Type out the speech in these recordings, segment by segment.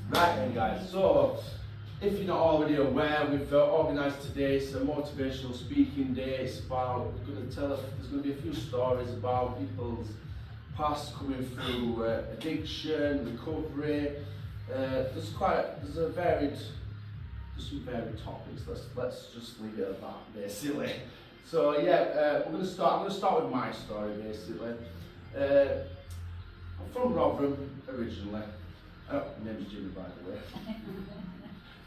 Right then guys, so if you're not already aware, we've organised today a motivational speaking day. It's about, we're going to tell us, there's going to be a few stories about people's past coming through addiction, recovery. There's some varied topics. Let's just leave it at that basically. So yeah, I'm going to start with my story basically. I'm from Rotherham originally. Oh, my name's Jimmy, by the way.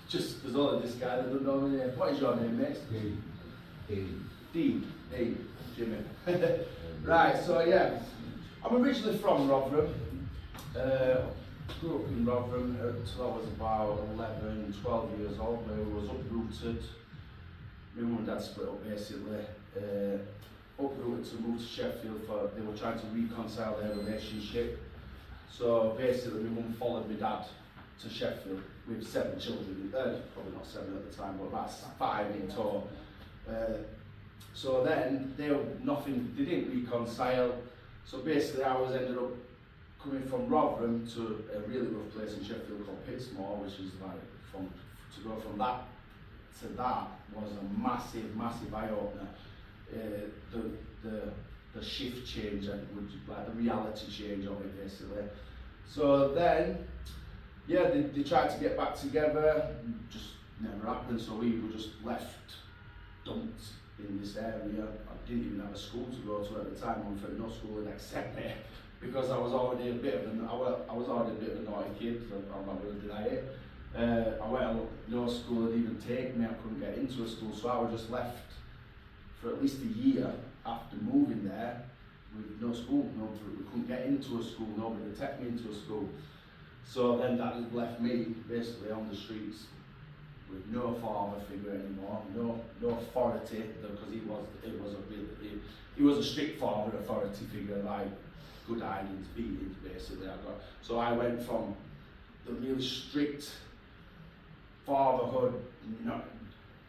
Just there's only this guy that doesn't know my name. What is your name, mate? Dean. Jimmy. Right, so yeah, I'm originally from Rotherham. Grew up in Rotherham until I was about 11, 12 years old, where I was uprooted. My mum and dad split up basically. Uprooted to move to Sheffield for they were trying to reconcile their relationship. So basically my mum followed my dad to Sheffield with 7 children, probably not 7 at the time, but about 5 in total. So then they didn't reconcile. So basically I ended up coming from Rotherham to a really rough place in Sheffield called Pittsmore, which is like, to go from that to that was a massive eye-opener. The shift change and like the reality change of it basically. So then, yeah, they tried to get back together, just never happened. So we were just dumped in this area. I didn't even have a school to go to at the time. Unfortunately, no school would accept me because I was already a bit of a naughty kid. So I'm not going to deny it. I went no school would even take me. I couldn't get into a school, so I was just left for at least a year after moving there with no school. We couldn't get into a school. Nobody would take me into a school. So then that had left me basically on the streets with no father figure anymore, no authority, because he was a strict father authority figure, like good hidings, beatings basically. So I went from the really strict fatherhood, not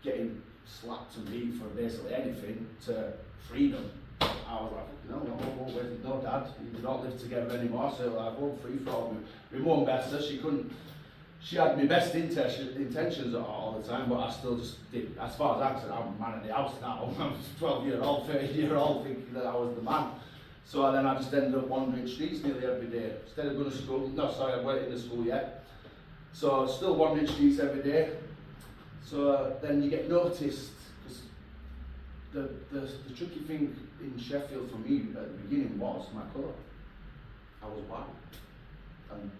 getting slapped and beat for basically anything, to freedom. I was like, no dad, we don't live together anymore, so like, oh, free for all. My mum better, she had my best intentions all the time, but I still just did. As far as I'm concerned, I'm man of the house now. I'm 12-year-old, 13-year-old, thinking that I was the man. So then I just ended up wandering streets nearly every day. Instead of going to school, I weren't in the school yet. So still wandering streets every day. So then you get noticed, because the tricky thing in Sheffield for me at the beginning was my colour. I was white, and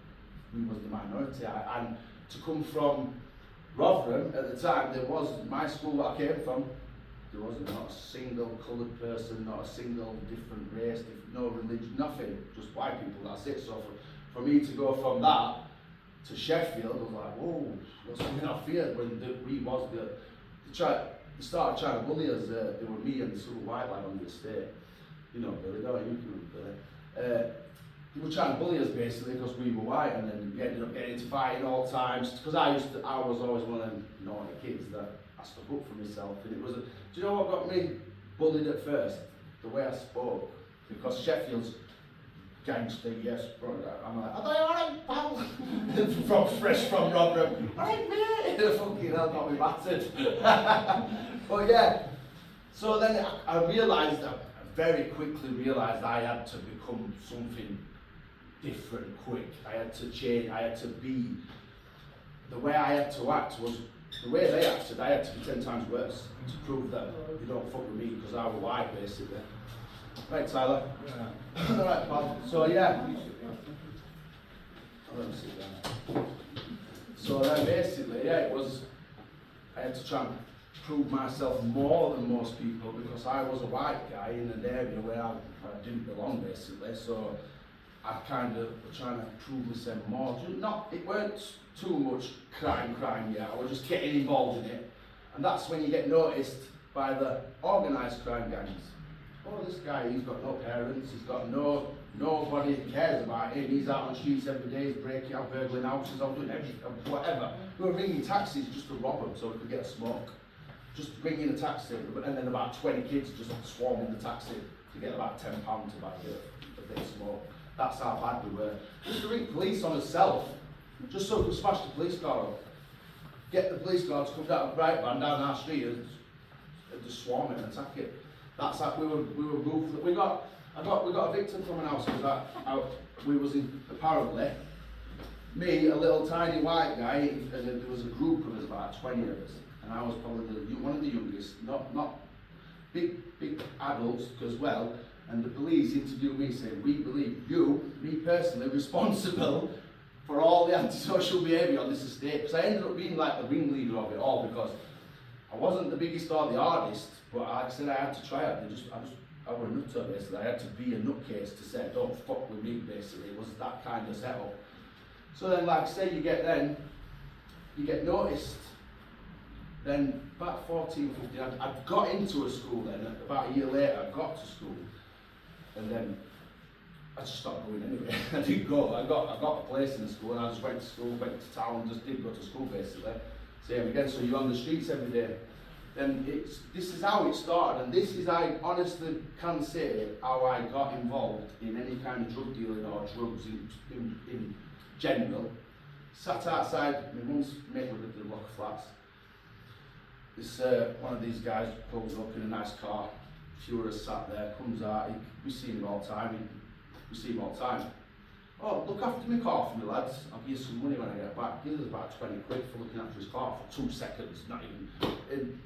we was the minority. And to come from Rotherham at the time, my school that I came from, there wasn't not a single coloured person, not a single different race, no religion, nothing, just white people, that's it. So for me to go from that to Sheffield, I was like, whoa, what's going on here? When they started trying to bully us. They were me and this little white lad on the estate. You know Billy, don't you? Billy. They were trying to bully us basically because we were white, and then we ended up getting into fighting all times. Because I was always one of them naughty kids that I stuck up for myself. And it was, do you know what got me bullied at first? The way I spoke. Because Sheffield's gangster, yes, bro. I'm like, are they alright, pal? Fresh from Rotherham. Alright, mate. Fucking hell, got me battered. But yeah, so then I realised, I very quickly realised I had to become something different quick. I had to change, I had to be, the way I had to act was, the way they acted, I had to be 10 times worse to prove that you don't fuck with me because I was white basically. Right, Tyler? Yeah. Alright, pal. So yeah. Let me sit down. So then basically, yeah, it was, I had to try and prove myself more than most people because I was a white guy in an area where I didn't belong basically. So I kind of was trying to prove myself more. It weren't too much crime yet. I was just getting involved in it. And that's when you get noticed by the organised crime gangs. Oh, this guy, he's got no parents, he's got nobody cares about him, he's out on the streets every day, he's breaking out, burgling houses, I'm doing everything, whatever. We were ringing taxis just to rob them so we could get a smoke. Just ringing a taxi, and then about 20 kids just swarming the taxi to get about £10 to buy a bit of smoke. That's how bad we were. Just to ring police on herself, just so we could smash the police car up. Get the police car to come down a bright van down our street and just swarm it and attack it. That's how we were ruthless. We got a victim from an house because we was in, apparently, me, a little tiny white guy, and there was a group of us, about 20 of us, and I was probably one of the youngest, not big adults as well. And the police interviewed me saying, we believe you, me personally, responsible for all the antisocial behaviour on this estate. Because I ended up being like the ringleader of it all, because I wasn't the biggest or the hardest, but like I said, I had to try it. I was a nutter basically. I had to be a nutcase to say, don't fuck with me basically. It was that kind of setup. So then, like I say, you get noticed. Then about 14, 15, I'd got into a school then. About a year later, I got to school. And then I just stopped going anyway. I didn't go. I got a place in the school, and I just went to school, went to town, just didn't go to school basically. Same again, so you're on the streets every day. Then this is how it started, and this is, I honestly can say, how I got involved in any kind of drug dealing or drugs in general. Sat outside my mum's mate with the block of flats. This one of these guys pulls up in a nice car. A few of us sat there, comes out, we see him all the time. Oh, look after my car for me, lads. I'll give you some money when I get back. Give us about 20 quid for looking after his car for 2 seconds, not even.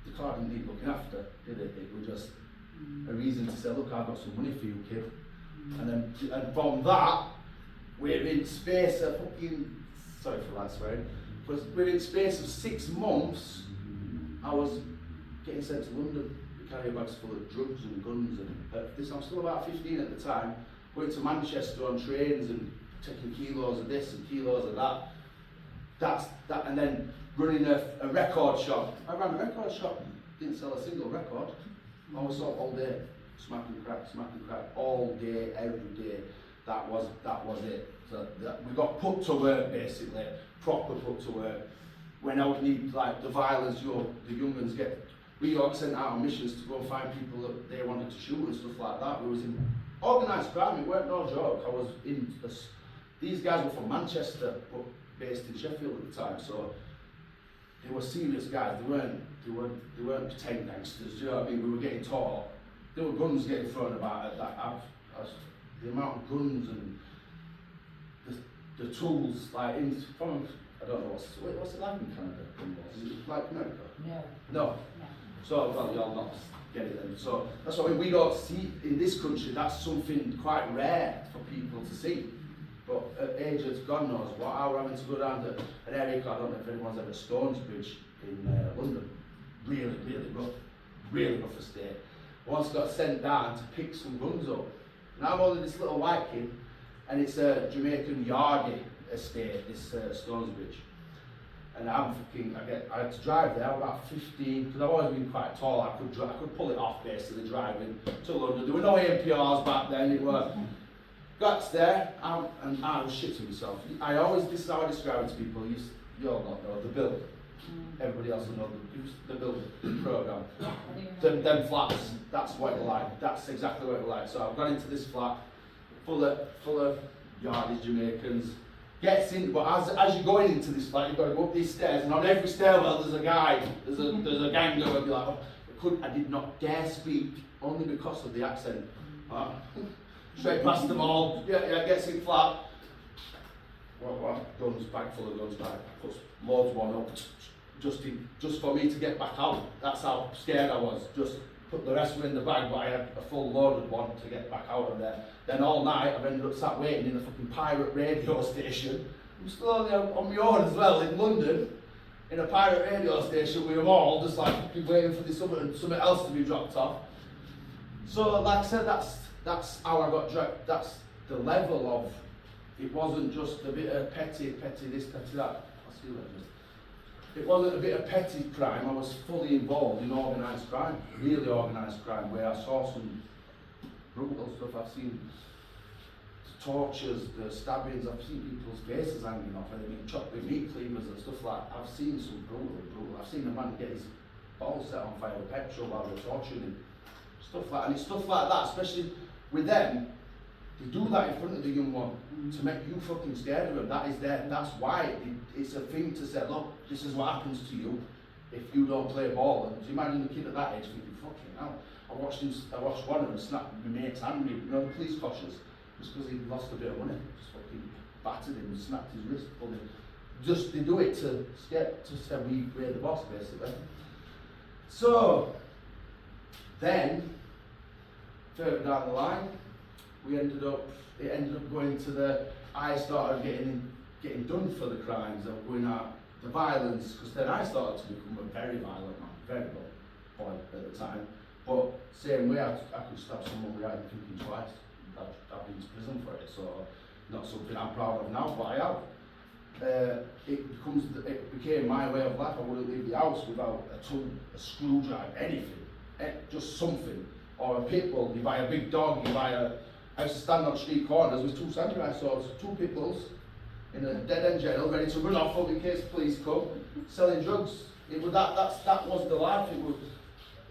The car didn't need looking after, did it? It was just a reason to say, look, I've got some money for you, kid. And from that, we're in space of fucking, sorry for that swearing, but within space of 6 months, I was getting sent to London. Carrier bags full of drugs and guns, and I'm still about 15 at the time, going to Manchester on trains and taking kilos of this and kilos of that. That's that, and then running a record shop. I ran a record shop, didn't sell a single record. I was up all day, smacking crack, all day, every day. That was it. So we got put to work basically, proper put to work. When I would need like the violence, the young ones get. We got sent out on missions to go and find people that they wanted to shoot and stuff like that. We was in organised crime, it weren't no joke. I was in, these guys were from Manchester, but based in Sheffield at the time, so they were serious guys. They weren't pretend gangsters, do you know what I mean? We were getting taught. There were guns getting thrown about at that. The amount of guns and the tools, like from, I don't know, what's it like in Canada? Is it like America? No. So, well, we all not get it then. So, that's what we don't see in this country. That's something quite rare for people to see. But at age of God knows what, how we're having to go down to an area called, I don't know if anyone's ever Stones Bridge in London. Really rough estate. I once got sent down to pick some guns up. And I'm only this little white kid, and it's a Jamaican Yardie estate, this Stones Bridge. And I had to drive there. I was about 15, because I've always been quite tall. I could pull it off basically driving to London. There were no APRs back then. It was got there, and I was shitting myself. This is how I describe it to people. You all not know the build. Everybody else will know the build program. Them flats. That's what it was like. That's exactly what it was like. So I've gone into this flat full of Yardies, Jamaicans. Gets in, but as you're going into this flat, you've got to go up these stairs, and on every stairwell there's a guy, there's a gang going. Be like, I did not dare speak, only because of the accent. Straight past them all. Yeah, gets in flat. What? Guns, bag full of guns, puts loads one up, just for me to get back out. That's how scared I was. Just put the rest in the bag, but I had a full loaded one to get back out of there. Then all night I've ended up sat waiting in a fucking pirate radio station. I'm still on my own as well in London, in a pirate radio station with them all, just like fucking waiting for something else to be dropped off. So like I said, that's how I got dragged. That's the level of, it wasn't just a bit of petty this, petty that. I'll see you later. It wasn't a bit of petty crime. I was fully involved in organised crime, really organised crime, where I saw some brutal stuff. I've seen tortures, the stabbings, I've seen people's faces hanging off, and they've been chopped with meat cleavers and stuff like that. I've seen some brutal. I've seen a man get his balls set on fire with petrol while they were torturing him. And it's stuff like that, especially with them. They do that in front of the young one to make you fucking scared of them. That's why it's a thing to say, look, this is what happens to you if you don't play ball. And do you imagine the kid at that age thinking, fucking hell, I watched one of them snap my mate's hand, you know, the police cautious, just because he lost a bit of money, just fucking battered him and snapped his wrist. Just they do it to say we're the boss, basically. So then, further down the line, it ended up going to I started getting done for the crimes of going out, the violence, because then I started to become a very violent man, very boy at the time. But same way, I could stab someone without even thinking twice. I've been to prison for it, so not something I'm proud of now, but I have. It became my way of life. I wouldn't leave the house without a tool, a screwdriver, anything, just something. Or a pit bull, you buy a big dog, I used to stand on street corners with 2 samurai swords, 2 pit bulls, in a dead-end jail, ready to run off in case police come, selling drugs. That was the life. It was,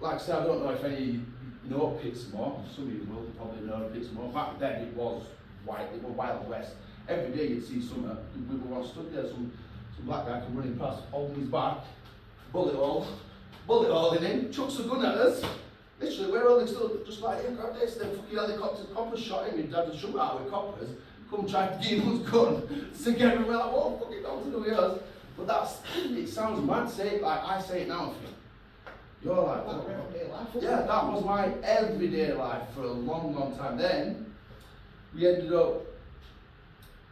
like I said, I don't know if any know Pitsmore, some of you will probably know Pitsmore. Back then it was Wild West. Every day you'd see some, we were once stood there, some black guy come running past, holding his back, bullet hole in him, chucks a gun at us. Literally, we're all still just like, hey, grab this, then fucking helicopters, coppers shot him, he'd had to shoot out with coppers, come try to give him his gun, stick everywhere, like, what fucking don't to do with us? But it sounds mad, I say it now, you're like, oh, everyday life. Yeah, that was my everyday life for a long, long time. Then, we ended up,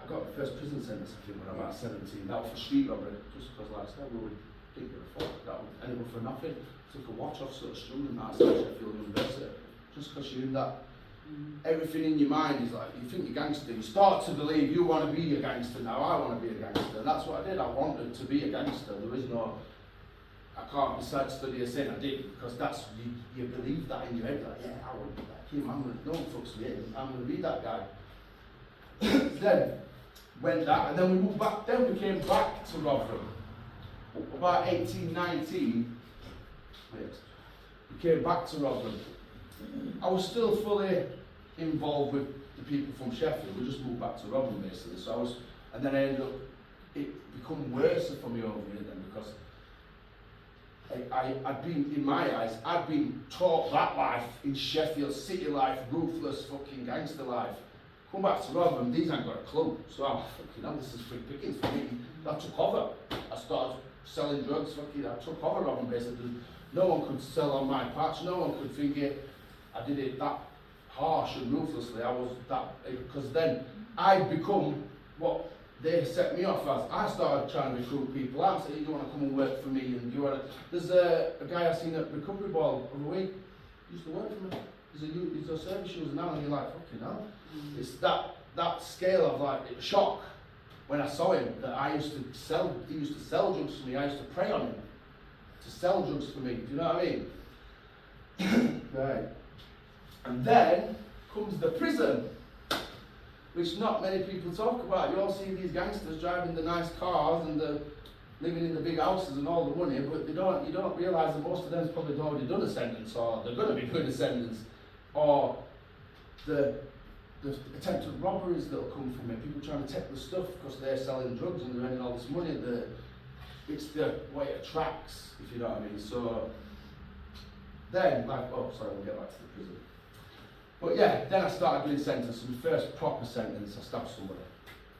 I got the first prison sentence, I think, when I was about 17, that was for street robbery, just because, like I said, we were thinking of fuck, and it was for nothing. Took a watch off sort of student outside Sheffield University, just because you're in that, everything in your mind is like, you think you're gangster, you start to believe you want to be a gangster now, I want to be a gangster, and that's what I did. I wanted to be a gangster. There is no, I can't decide to study a sin, I did, because that's, you believe that in your head, like, yeah, I want to be like him, no one fucks me in, I'm going to be that guy. Then, went that, and then we moved back, then we came back to Rotherham, about 18, 19, we came back to Rotherham. I was still fully involved with the people from Sheffield. We just moved back to Rotherham basically. And then I ended up, it become worse for me over here then, because I'd been, in my eyes, I'd been taught that life in Sheffield, city life, ruthless fucking gangster life. Come back to Rotherham, these ain't got a clue. So I'm fucking hell, this is free pickings for me. I took over. I started selling drugs, I took over Rotherham basically. No one could sell on my patch, no one could think I did it that harsh and ruthlessly. I was that, because then I'd become what they set me off as. I started trying to recruit people out, saying, you want to come and work for me, and you want to. There's a guy I seen at Recovery Ball the other week, used to work for me. He's a service user now, and you're like, fucking hell. It's that scale of like shock when I saw him, that he used to sell drugs for me, I used to prey on him to sell drugs for me, do you know what I mean? Right. And then comes the prison, which not many people talk about. You all see these gangsters driving the nice cars and living in the big houses and all the money, but you don't realise that most of them's probably already done a sentence, or they're going to be doing a sentence, or the attempted robberies that'll come from it, people trying to take the stuff because they're selling drugs and they're earning all this money. It's the way it attracts, if you know what I mean. So then, we'll get back to the prison. But yeah, then I started doing sentences. My first proper sentence, I stabbed somebody.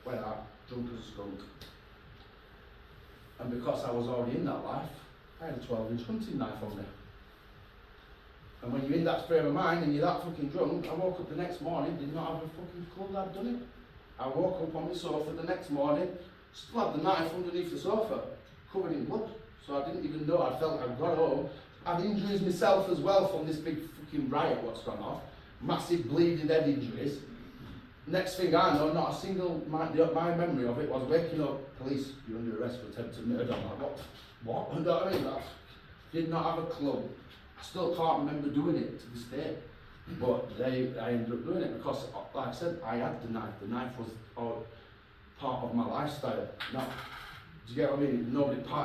Went out, drunk as a skunk. And because I was already in that life, I had a 12-inch hunting knife on me. And when you're in that frame of mind and you're that fucking drunk, I woke up the next morning, did not have a fucking clue that I'd done it. I woke up on my sofa the next morning, still had the knife underneath the sofa, covered in blood. So I didn't even know. I felt I'd got home. I had injuries myself as well from this big fucking riot what's gone off. Massive bleeding head injuries. Next thing I know, not a single, my memory of it was waking up, police, you're under arrest for attempted murder. I'm like, what? You know what I mean? I did not have a clue. I still can't remember doing it to this day. But I ended up doing it because, like I said, I had the knife. The knife was part of my lifestyle. Not, do you get what I mean?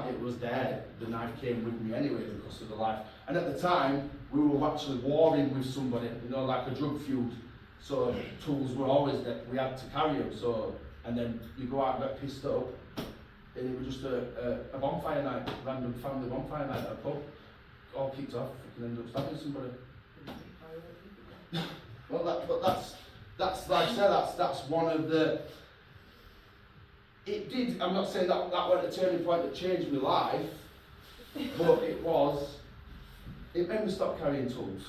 It was there. The knife came with me anyway because of the life. And at the time, we were actually warring with somebody, you know, like a drug feud. So tools were always that we had to carry them. So, and then you go out and get pissed up, and it was just a bonfire night, random family bonfire night at a pub. All kicked off, and ended up stabbing somebody. Well, but that's like I said, that's one of the. It did. I'm not saying that went a turning point that changed my life, but it made me stop carrying tools.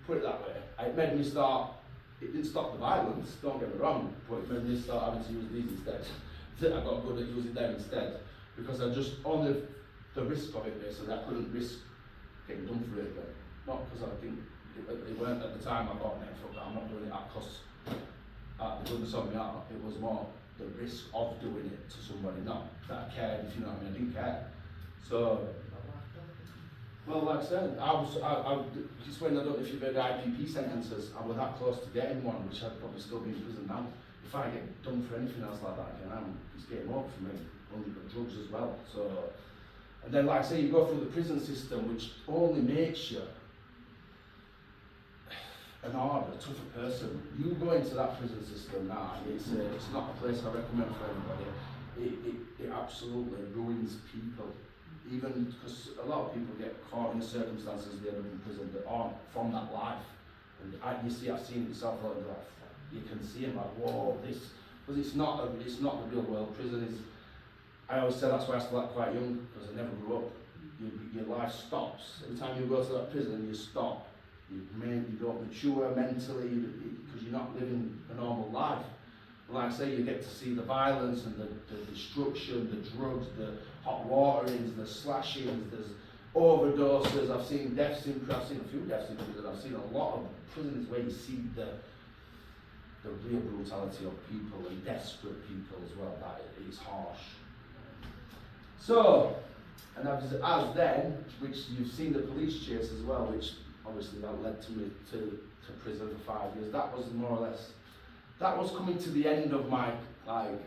Put it that way. It made me start. It didn't stop the violence. Don't get me wrong, but it made me start having to use these instead. I got good at using them instead because I just on the risk of it basically. I couldn't risk getting done for it, but not because I think it weren't at the time. I got net fuck that. I'm not doing it at cost. At the goodness of my heart, it was more the risk of doing it to somebody, not that I cared, if you know what I mean. I didn't care. So, well, like I said, it's when I don't know if you've heard IPP sentences, I was that close to getting one, which I'd probably still be in prison now. If I get done for anything else like that again, it's getting over for me, only got drugs as well. So, and then like I say, you go through the prison system, which only makes you an harder, tougher person. You go into that prison system now, it's not a place I recommend for anybody. It absolutely ruins people. Even because a lot of people get caught in circumstances they end up in prison that aren't from that life. And I've seen it yourself, like you can see it like, whoa, this, because it's not the real world. Prison is, I always say that's why I started quite young, because I never grew up. Your life stops. Every time you go to that prison, you stop. You don't mature mentally because you're not living a normal life. Like I say, you get to see the violence and the destruction, the drugs, the hot waterings, the slashings, there's overdoses. I've seen deaths in prison. I've seen a few deaths in prison. I've seen a lot of prisons where you see the real brutality of people and desperate people as well. That is harsh. So, and as then, which you've seen the police chase as well, which obviously that led to me to prison for 5 years. That was more or less, that was coming to the end of my, like,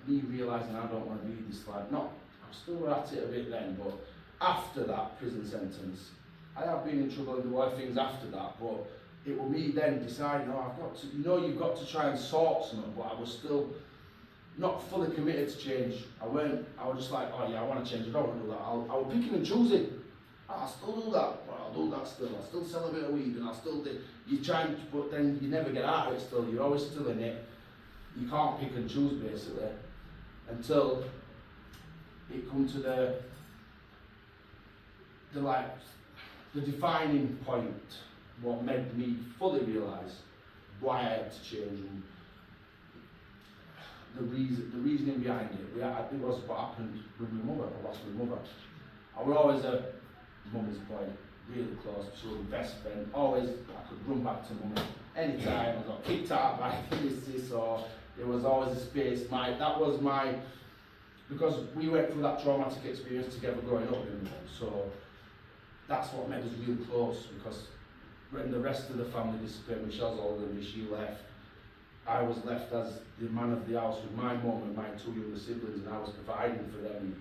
me realising I don't want to be this life. Not, I'm still at it a bit then, but after that prison sentence, I have been in trouble and do a lot of things after that, but it was me then deciding, oh, I've got to, you've got to try and sort something, but I was still not fully committed to change. I was just like, oh yeah, I want to change, I don't want to do that. I was picking and choosing. I'll still do that, but I'll do that still. I'll still sell a bit of weed and I'll still do, you try and, but then you never get out of it still, you're always still in it. You can't pick and choose basically, until it comes to the defining point, what made me fully realise why I had to change and the reasoning behind it. It was what happened with my mother. I lost my mother. I was always a mummy's boy, really close, she was my best friend. Always, I could run back to mummy anytime. I got kicked out by this, or there was always a space. Because we went through that traumatic experience together growing up, so that's what made us really close. Because when the rest of the family disappeared, Michelle's older than me, she left. I was left as the man of the house with my mum and my two younger siblings, and I was providing for them,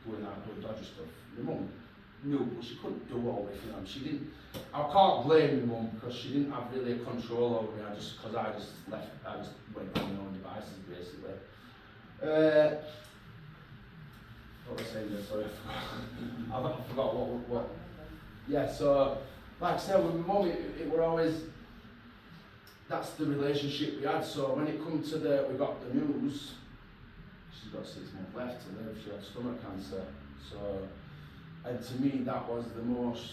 doing that good dodgy stuff. My mum knew, but she couldn't do all this, She didn't. I can't blame my mum because she didn't have really a control over me. I just went on my own devices basically. What was I saying there? Sorry, I forgot what. Yeah, so like I said, with my mum, it were always. That's the relationship we had. So when it come to we got the news, she's got 6 months left to live, she had stomach cancer. So, and to me that was the most,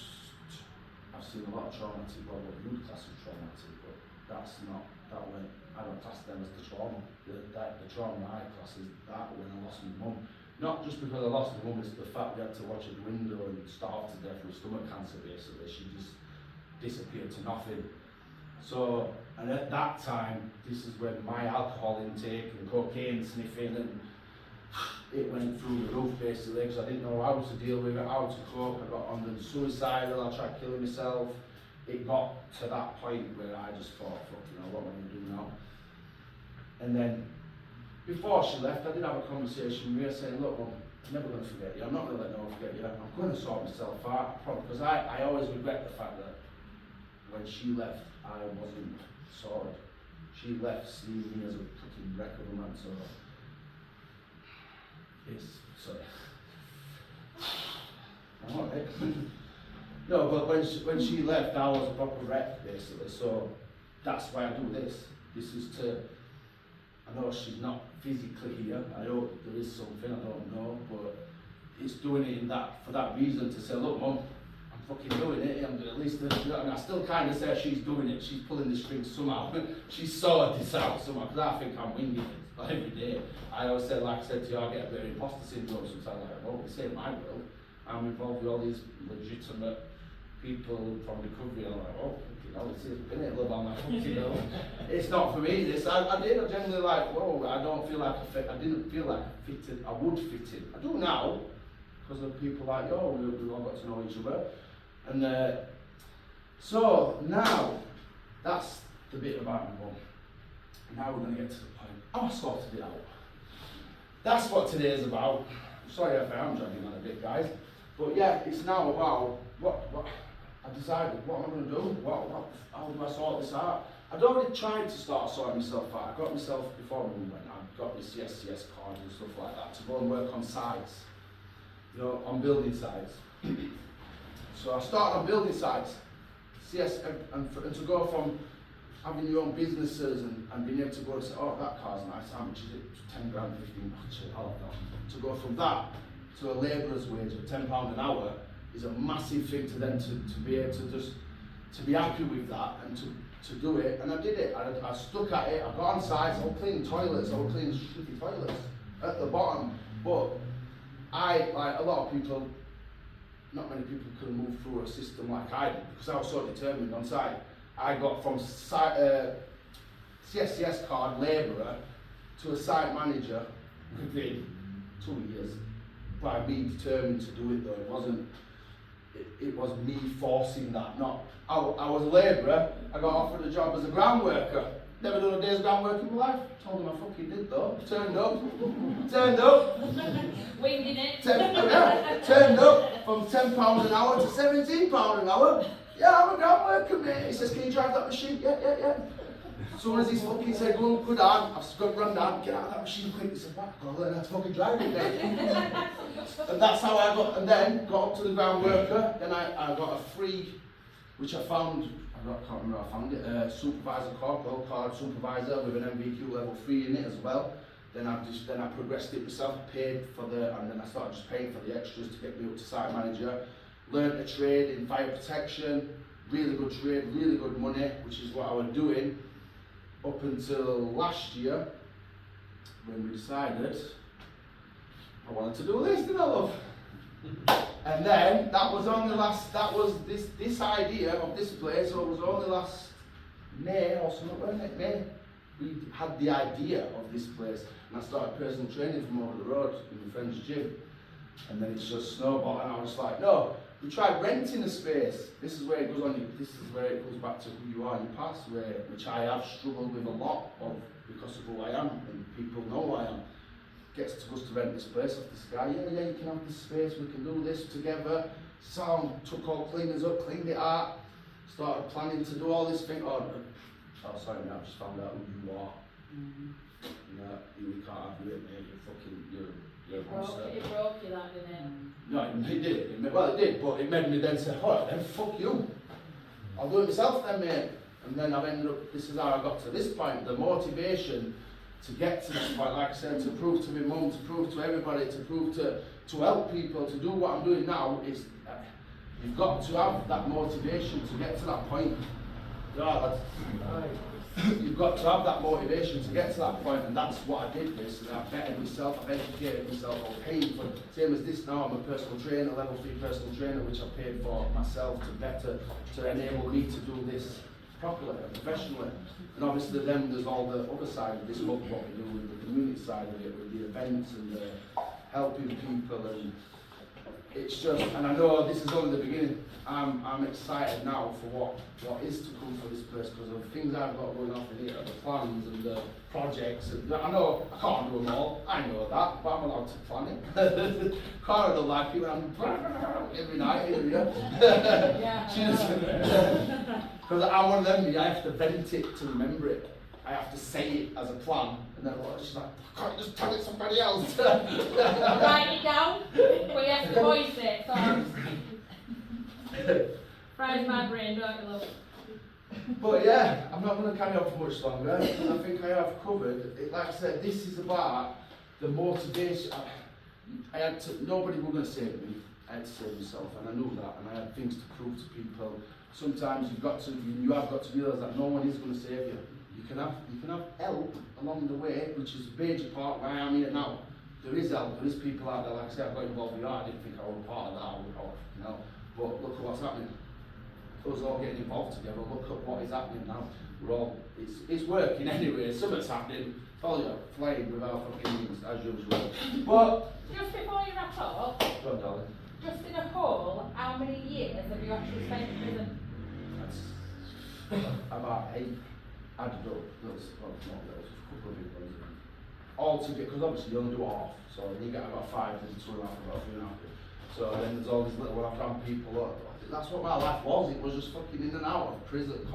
I've seen a lot of traumatic, well what you'd class as traumatic, but that's not, I don't class them as the trauma. The trauma I class is that when I lost my mum. Not just because I lost my mum, it's the fact we had to watch a window and starve to death with stomach cancer basically. She just disappeared to nothing. So, and at that time, this is when my alcohol intake and cocaine sniffing and it went through the roof basically, because I didn't know how to deal with it, how to cope. I got on the suicidal, I tried killing myself. It got to that point where I just thought, fuck, what am I going to do now? And then, before she left, I did have a conversation with her saying, look, Mum, I'm never going to forget you. I'm not going to let no one forget you. I'm going to sort myself out. Because I always regret the fact that when she left, I wasn't sorted. She left seeing me as a fucking wreck of a man, so it's, sorry. I'm alright. No, but when she left, I was a proper wreck, basically, so that's why I do this. This is to, I know she's not physically here, I hope there is something, I don't know, but it's doing it in that, for that reason, to say, look Mum, I'm fucking doing it, I'm doing at least, you know, and I still kind of say she's doing it, she's pulling the strings somehow, she's sorted this out somehow, because I think I'm winging it, like every day. I always say, like I said to you, I get a bit of imposter syndrome sometimes, like, well, it's in my world, I'm involved with all these legitimate people from recovery, and I'm like, oh, you know, this is been it, live on my fucking know. It's not for me, this. I generally like, whoa, I don't feel like I didn't feel like I fitted, I would fit in. I do now, because of people like you, we all got to know each other. And so now, that's the bit about my mum. Now we're going to get to the point. I sorted it out. That's what today is about. Sorry if I am dragging on a bit, guys. But yeah, it's now about what I decided, what am I going to do? How do I sort this out? I'd already tried to start sorting myself out. I got myself, before I went, I got this CSCS card and stuff like that to go and work on sites, you know, on building sites. So I started on building sites, and to go from having your own businesses and being able to go and say, oh, that car's nice, how much is it? 10 grand, 15 grand, to go from that to a labourer's wage of £10 an hour is a massive thing to then to be able to just, to be happy with that and to do it. And I did it, I stuck at it, I got on sites, I was cleaning toilets, I was cleaning shitty toilets at the bottom. But I, like a lot of people, not many people can move through a system like I did, because I was so determined on site. I got from CSCS card labourer to a site manager within 2 years. By me determined to do it though, it wasn't, it was me forcing that, not, I was a labourer, I got offered a job as a ground worker. Never done a day's ground work in my life. Told him I fucking did though. Turned up. Winging it. Turned up from £10 an hour to £17 an hour. Yeah, I'm a ground worker, mate. He says, can you drive that machine? Yeah. As soon as he's fucking said, go down, I've got to run down, get out of that machine quick. He said, what? I've got to learn how to fucking drive it, mate. And that's how I got, and then got up to the ground worker. Then I got a free, which I found, I can't remember how I found it, supervisor card, gold card supervisor with an MVQ level 3 in it as well. Then I progressed it myself, paid for and then I started just paying for the extras to get me up to site manager. Learned a trade in fire protection, really good trade, really good money, which is what I was doing up until last year when we decided I wanted to do this, didn't I, love? And then that was this idea of this place, so it was only last May or something, wasn't it? May. We had the idea of this place, and I started personal training from over the road in my friend's gym. And then it's just snowballed, and I was like, no, we tried renting a space. This is where it goes on. This is where it goes back to who you are in your past, which I have struggled with a lot of because of who I am, and people know who I am. Gets to us to rent this place off this guy. Yeah, you can have this space. We can do this together. Sound took all cleaners up, cleaned it out. Started planning to do all this thing. Oh, sorry, mate, I just found out who you are. No, you can't have you, mate. You're a monster. It broke you, that, didn't it? No, it did. Well, it did, but it made me then say, alright then, fuck you. I'll do it myself then, mate. And then I've ended up, this is how I got to this point. The motivation to get to this point, like I said, to prove to my mum, to prove to everybody, to prove to help people, to do what I'm doing now, is you've got to have that motivation to get to that point. You've got to have that motivation to get to that point, and that's what I did basically. I've bettered myself, I've educated myself, I've paid for, same as this now, I'm a personal trainer, level 3 personal trainer, which I paid for myself to enable me to do this properly and professionally. And obviously then there's all the other side of this, what we do with the community side of it, with the events and the helping people, and it's just, and I know this is only the beginning. I'm excited now for what is to come for this place, because of the things I've got going on in here, the plans and the projects. And I know I can't do them all, I know that, but I'm allowed to plan it. Cara don't like it when I'm every night, here we go. Because I'm one of them, I have to vent it to remember it. I have to say it as a plan, and then she's like, I can't just tell it somebody else. Write it down, but you have to voice it, so fries my brain, don't you, love? But yeah, I'm not going to carry on for much longer. I think I have covered it. Like I said, this is about the motivation. I had to, nobody was going to save me. I had to save myself, and I knew that, and I had things to prove to people. Sometimes you have got to realise that no one is going to save you. You can have help along the way, which is a major part why I'm here now. There is help, there is people out there. Like I said, I got involved with art. I didn't think I was a part of that. I would fucking help. But look at what's happening. Us all getting involved together. Look at what is happening now. We're all, it's working anyway. Something's happening. All you flying without fucking wings as usual. But just before you wrap up, go on, darling. just in a whole, how many years have you actually spent in prison? That's about 8. Added up. Those, well, not those. A couple of big ones. All together, because obviously you only do half. So you get about 5, there's 2.5, about 3.5. So then there's all these little one-off people. That's what my life was. It was just fucking in and out of prison.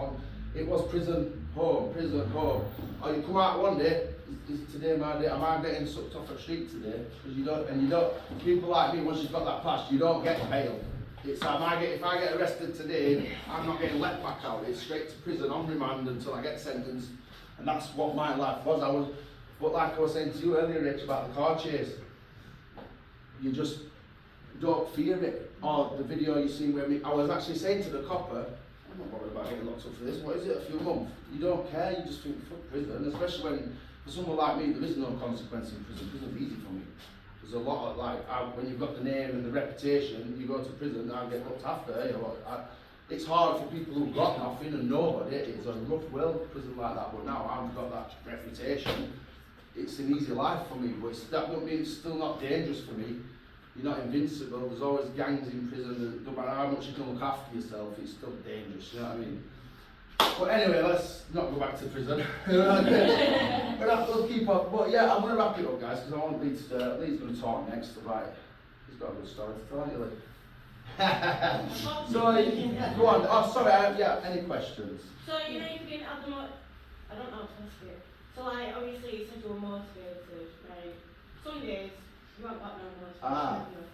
It was prison, home, prison, home. Or you come out one day, is today my day? Am I getting sucked off a street today? Because you don't, people like me, once you've got that past, you don't get bail. It's if I get arrested today, I'm not getting let back out. It's straight to prison on remand until I get sentenced. And that's what my life was. But like I was saying to you earlier, Rich, about the car chase, you just don't fear it. Or the video you seen where I was actually saying to the copper, I'm not worried about getting locked up for this. What is it? A few months? You don't care. You just think, fuck prison. Especially when, for someone like me, there is no consequence in prison. Prison's easy for me. There's a lot of when you've got the name and the reputation, you go to prison, I get looked after. You know, it's hard for people who've got nothing and nobody. It's a rough world, prison like that. But now I've got that reputation. It's an easy life for me. But that doesn't mean it's still not dangerous for me. You're not invincible. There's always gangs in prison. And no matter how much you can look after yourself, it's still dangerous. You know what I mean? But anyway, let's not go back to prison. We'll keep up. But yeah, I'm going to wrap it up, guys, because I want Lee's going to talk next. Right? He's got a good story to tell, hasn't he, Lee? So, go on. Oh, sorry. Yeah. Any questions? So you know you've been at the I don't know how to ask it. So like obviously you said you were motivated, right? Some days you haven't got no motivation.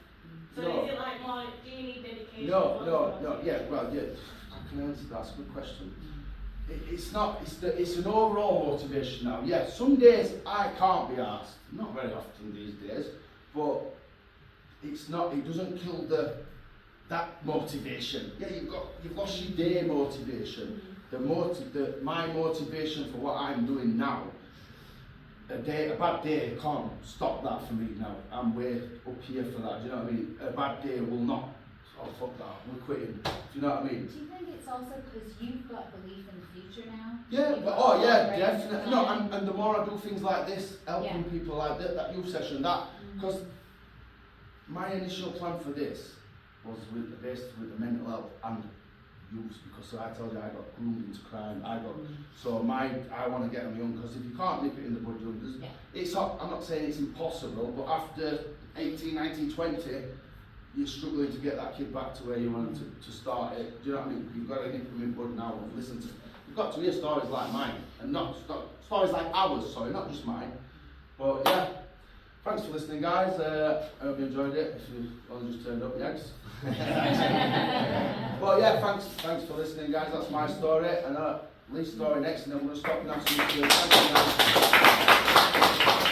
So no. is it like more? Do you need dedication? No. Yeah. Well, yeah. I can answer that. That's a good question. It's not. It's an overall motivation now. Yeah. Some days I can't be asked. Not very often these days, but it's not. It doesn't kill that motivation. Yeah. You've lost your day motivation. My motivation for what I'm doing now. A bad day can't stop that for me now. I'm way up here for that. Do you know what I mean? A bad day will not. Oh fuck that. We're quitting. Do you know what I mean? Do you think it's also because you've got belief in the future now? Yeah. Definitely. No. And the more I do things like this, helping people like that youth session, because my initial plan for this was based with the mental health and youth, because I told you I got groomed into crime. I want to get them young, because if you can't nip it in the bud young, I'm not saying it's impossible, but after 18, 19, 20, you're struggling to get that kid back to where you wanted to start it. Do you know what I mean? You've got to nip them in bud now and listen to. You've got to hear stories like mine, and not stories like ours. Sorry, not just mine. But yeah. Thanks for listening, guys. I hope you enjoyed it. If you only just turned up, yes. But yeah, thanks for listening, guys. That's my story, and Lee's story next, and then we're going to stop and have some.